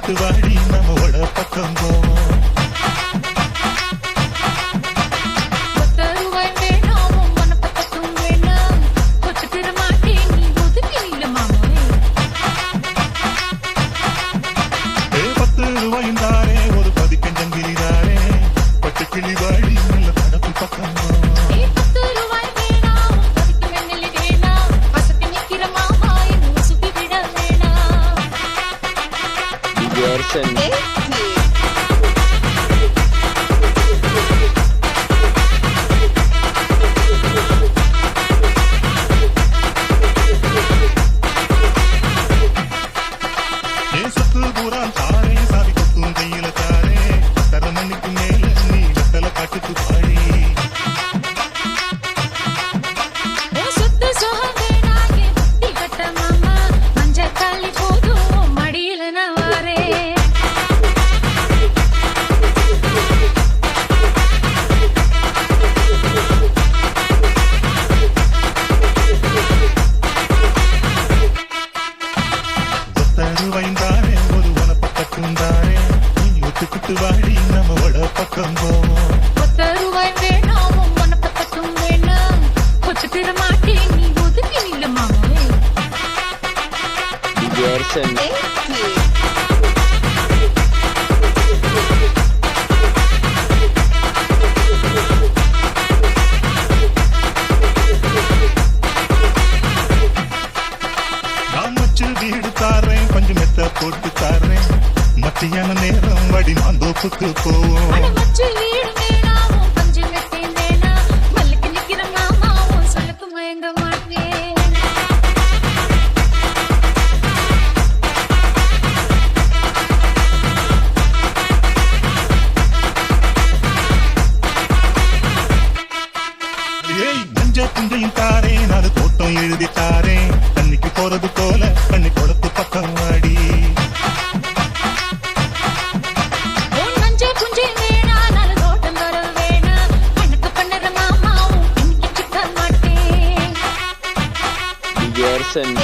ஒத்துக்கிட்டு வாடி நம்மோட பக்கம் போவோம். ரூபாய்ந்தாரே ஒரு பதிக்கஞ்சங்கிலிதாரே பட்டு கிளி வாடி நல்ல தடப்பு பக்கம் தாரே சாதி கொத்தும் கையில தாரே தர மணிக்கு மேல நீ வெத்தல காட்டுக்கு பாடி ரூபாய்ந்தாரே ஒரு வனப்பக்கத்துந்தாரே நீ ஒத்துக்கிட்டு வாடி நம்மோட பக்கம் போவோம். ரூபாய் வேணாம் வனப்பக்கத்தும் வேணாம் ஒத்துக்கிற மாட்டேன் நீ ஒதுக்கி நில்ல மாமே. வீடு தாரேன் கொஞ்சம் மெத்த போட்டு தாரேன் மத்தியான நேரம் வடி மாந்தோப்புக்கு போவோம். மஞ்ச புஞ்சையும் தாரேன் அது தோட்டம் எழுதி தாரேன் தண்ணிக்கு போறது போல தண்ணி குளத்து பக்கம் வாடி. மாட்டேன்